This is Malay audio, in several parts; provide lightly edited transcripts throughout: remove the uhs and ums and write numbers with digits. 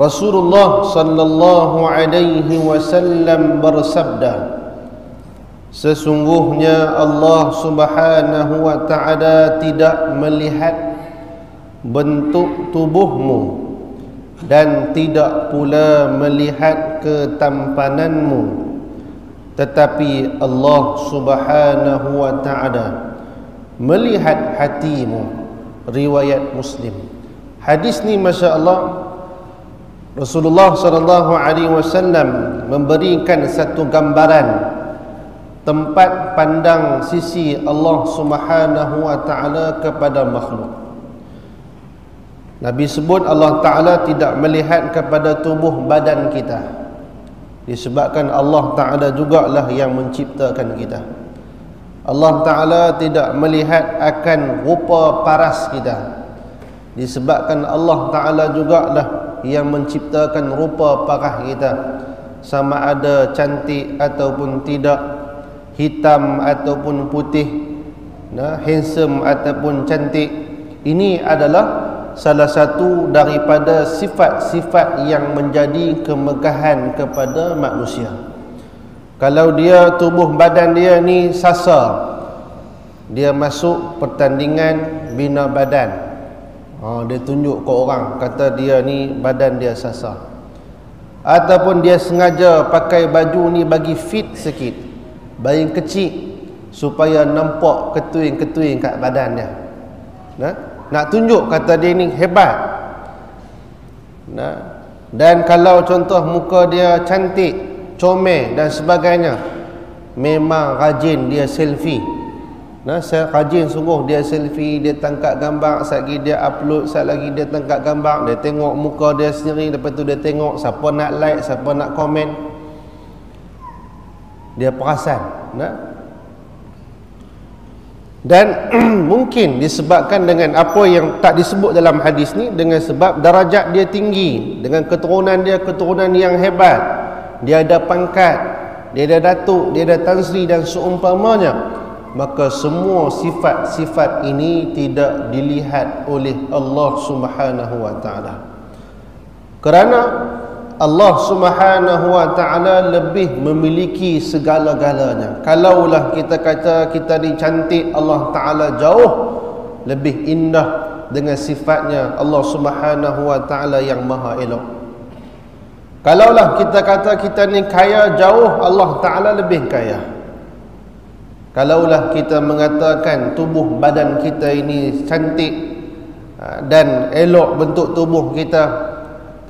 Rasulullah sallallahu alaihi wasallam bersabda, sesungguhnya Allah Subhanahu wa taala tidak melihat bentuk tubuhmu dan tidak pula melihat ketampananmu, tetapi Allah Subhanahu wa taala melihat hatimu. Riwayat Muslim. Hadis ni masya-Allah, Rasulullah sallallahu alaihi wasallam memberikan satu gambaran tempat pandang sisi Allah Subhanahu wa taala kepada makhluk. Nabi sebut Allah taala tidak melihat kepada tubuh badan kita, disebabkan Allah taala jugalah yang menciptakan kita. Allah taala tidak melihat akan rupa paras kita, disebabkan Allah taala jugalah yang menciptakan rupa parah kita, sama ada cantik ataupun tidak, hitam ataupun putih, handsome ataupun cantik. Ini adalah salah satu daripada sifat-sifat yang menjadi kemegahan kepada manusia. Kalau dia tubuh badan dia ni sasa, dia masuk pertandingan bina badan, dia tunjuk ke orang, kata dia ni badan dia sasa. Ataupun dia sengaja pakai baju ni bagi fit sikit, bagi kecil, supaya nampak ketuing-ketuing kat badan dia. Nak tunjuk kata dia ni hebat. Dan kalau contoh muka dia cantik, comel dan sebagainya, memang rajin dia selfie. Saya rajin sungguh dia selfie, dia tangkap gambar, sat lagi dia upload, sat lagi dia tangkap gambar, dia tengok muka dia sendiri, lepas tu dia tengok siapa nak like, siapa nak komen. Dia perasan. Dan mungkin disebabkan dengan apa yang tak disebut dalam hadis ni, dengan sebab darajat dia tinggi, dengan keturunan dia keturunan yang hebat, dia ada pangkat, dia ada datuk, dia ada Tan Sri dan seumpamanya, maka semua sifat-sifat ini tidak dilihat oleh Allah Subhanahu wa taala. Kerana Allah Subhanahu wa taala lebih memiliki segala-galanya. Kalaulah kita kata kita ni cantik, Allah taala jauh lebih indah dengan sifatnya Allah Subhanahu wa taala yang maha elok. Kalaulah kita kata kita ni kaya, jauh Allah taala lebih kaya. Kalaulah kita mengatakan tubuh badan kita ini cantik dan elok bentuk tubuh kita,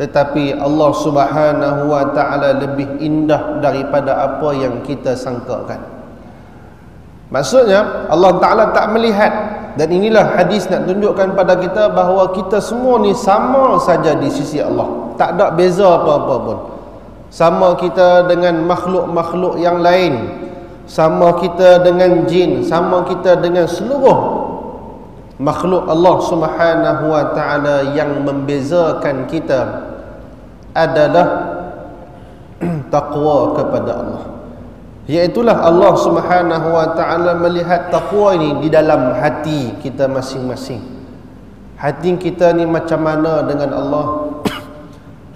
tetapi Allah Subhanahu wa taala lebih indah daripada apa yang kita sangkakan. Maksudnya Allah taala tak melihat. Dan inilah hadis nak tunjukkan pada kita bahawa kita semua ni sama saja di sisi Allah, tak ada beza apa-apa pun. Sama kita dengan makhluk-makhluk yang lain, sama kita dengan jin, sama kita dengan seluruh makhluk Allah Subhanahu wa taala. Yang membezakan kita adalah taqwa kepada Allah. Iaitulah Allah Subhanahu wa taala melihat taqwa ini di dalam hati kita masing-masing. Hati kita ni macam mana dengan Allah?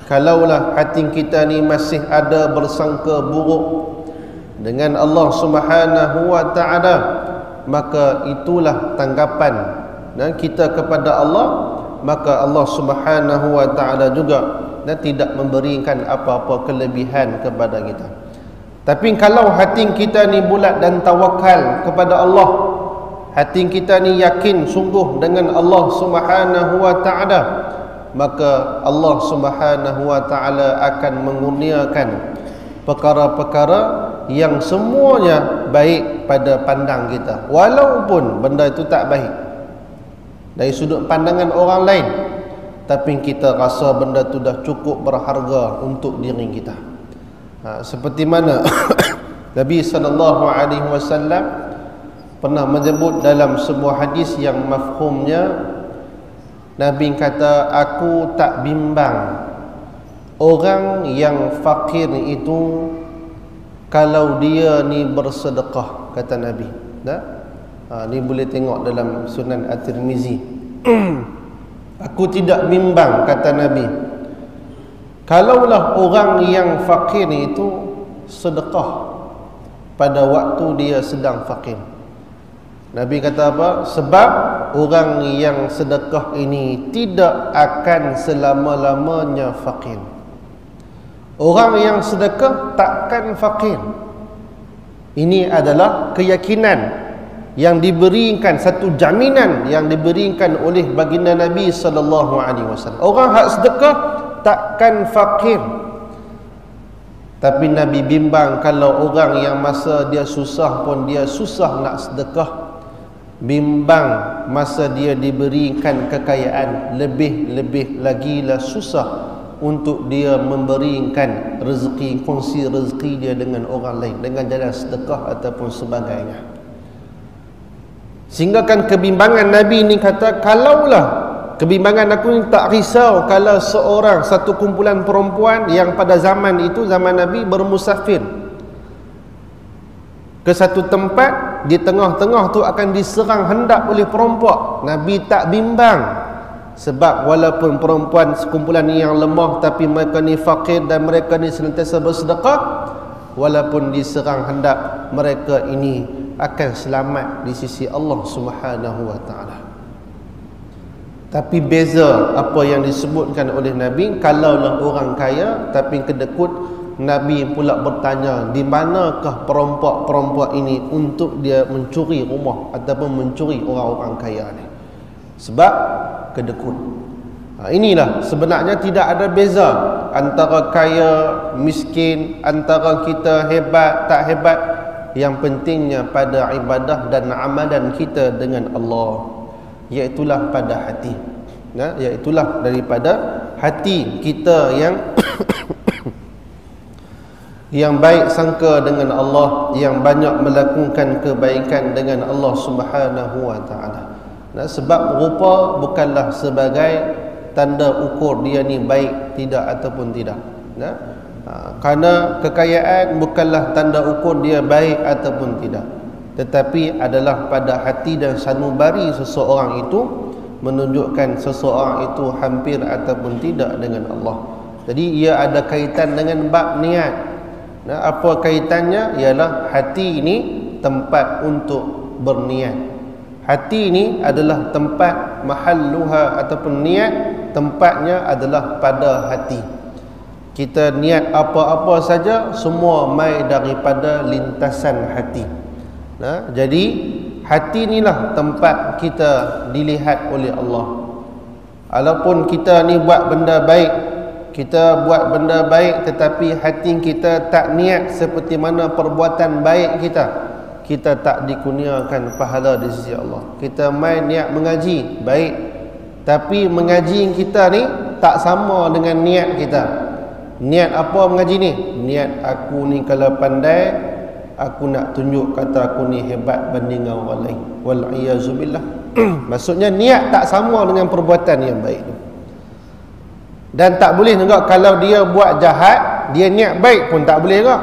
Kalaulah hati kita ni masih ada bersangka buruk dengan Allah Subhanahu wa taala, maka itulah tanggapan kita kepada Allah, maka Allah Subhanahu wa taala juga tidak memberikan apa-apa kelebihan kepada kita. Tapi kalau hati kita ni bulat dan tawakal kepada Allah, hati kita ni yakin sungguh dengan Allah Subhanahu wa taala, maka Allah Subhanahu wa taala akan mengurniakan perkara-perkara yang semuanya baik pada pandang kita, walaupun benda itu tak baik dari sudut pandangan orang lain, tapi kita rasa benda itu dah cukup berharga untuk diri kita. Seperti mana Nabi SAW pernah menyebut dalam sebuah hadis yang mafhumnya, Nabi kata, aku tak bimbang orang yang fakir itu kalau dia ni bersedekah, kata Nabi. Ni boleh tengok dalam Sunan At-Tirmizi. Aku tidak bimbang, kata Nabi, Kalaulah orang yang fakir itu sedekah pada waktu dia sedang fakir, Nabi kata apa? Sebab orang yang sedekah ini tidak akan selama-lamanya fakir. Orang yang sedekah takkan fakir. Ini adalah keyakinan yang diberikan, satu jaminan yang diberikan oleh baginda Nabi sallallahu alaihi wasallam. Orang hak sedekah takkan fakir. Tapi Nabi bimbang kalau orang yang masa dia susah pun dia susah nak sedekah. Bimbang masa dia diberikan kekayaan, lebih-lebih lagi lah susah untuk dia memberikan rezeki, kongsi rezeki dia dengan orang lain dengan jalan sedekah ataupun sebagainya. Sehingga kan kebimbangan Nabi ni kata, kalaulah kebimbangan aku ni tak risau kalau seorang, satu kumpulan perempuan yang pada zaman itu, zaman Nabi, bermusafir ke satu tempat, di tengah-tengah tu akan diserang hendak oleh perompak. Nabi tak bimbang, sebab walaupun perempuan sekumpulan ni yang lemah, tapi mereka ni fakir dan mereka ni senantiasa bersedekah, walaupun diserang hendak, mereka ini akan selamat di sisi Allah Subhanahu wa taala. Tapi beza apa yang disebutkan oleh Nabi, kalaulah orang kaya tapi kedekut, Nabi pula bertanya, di manakah perompak-perompak ini untuk dia mencuri rumah ataupun mencuri orang-orang kaya ni? Sebab kedekut. Inilah sebenarnya tidak ada beza antara kaya, miskin, antara kita hebat, tak hebat. Yang pentingnya pada ibadah dan amalan kita dengan Allah, iaitulah pada hati. Iaitulah daripada hati kita yang baik sangka dengan Allah, yang banyak melakukan kebaikan dengan Allah Subhanahu wa taala. Sebab rupa bukanlah sebagai tanda ukur dia ni baik tidak ataupun tidak. Kerana kekayaan bukanlah tanda ukur dia baik ataupun tidak, tetapi adalah pada hati dan sanubari seseorang itu menunjukkan seseorang itu hampir ataupun tidak dengan Allah. Jadi ia ada kaitan dengan bab niat. Apa kaitannya? Ialah hati ini tempat untuk berniat. Hati ini adalah tempat mahalluha ataupun niat, tempatnya adalah pada hati. Kita niat apa-apa saja, semua mai daripada lintasan hati. Jadi hati inilah tempat kita dilihat oleh Allah. Walaupun kita ni buat benda baik, kita buat benda baik, tetapi hati kita tak niat seperti mana perbuatan baik kita tak dikurniakan pahala di sisi Allah. Kita main niat mengaji baik, tapi mengaji kita ni tak sama dengan niat kita. Niat apa mengaji ni? Niat aku ni kalau pandai, aku nak tunjuk kata aku ni hebat banding orang lain. Wal-iyazubillah. Maksudnya niat tak sama dengan perbuatan yang baik tu. Dan tak boleh juga kalau dia buat jahat, dia niat baik pun tak boleh juga.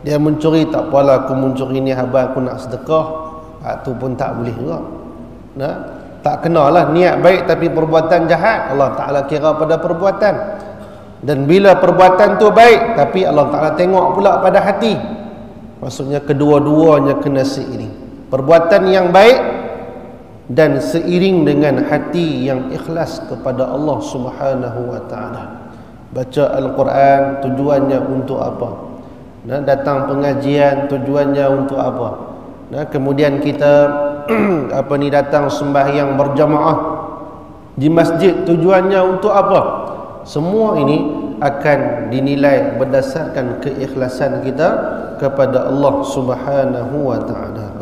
Dia mencuri, tak apalah aku mencuri ni habis aku nak sedekah, tu pun tak boleh juga. Tak kenalah niat baik tapi perbuatan jahat. Allah Ta'ala kira pada perbuatan. Dan bila perbuatan tu baik tapi Allah Ta'ala tengok pula pada hati, maksudnya kedua-duanya kena seiring. Perbuatan yang baik dan seiring dengan hati yang ikhlas kepada Allah Subhanahu wa taala. Baca Al-Quran tujuannya untuk apa? Datang pengajian tujuannya untuk apa? Kemudian kita datang sembahyang berjamaah di masjid tujuannya untuk apa? Semua ini akan dinilai berdasarkan keikhlasan kita kepada Allah Subhanahu wa taala.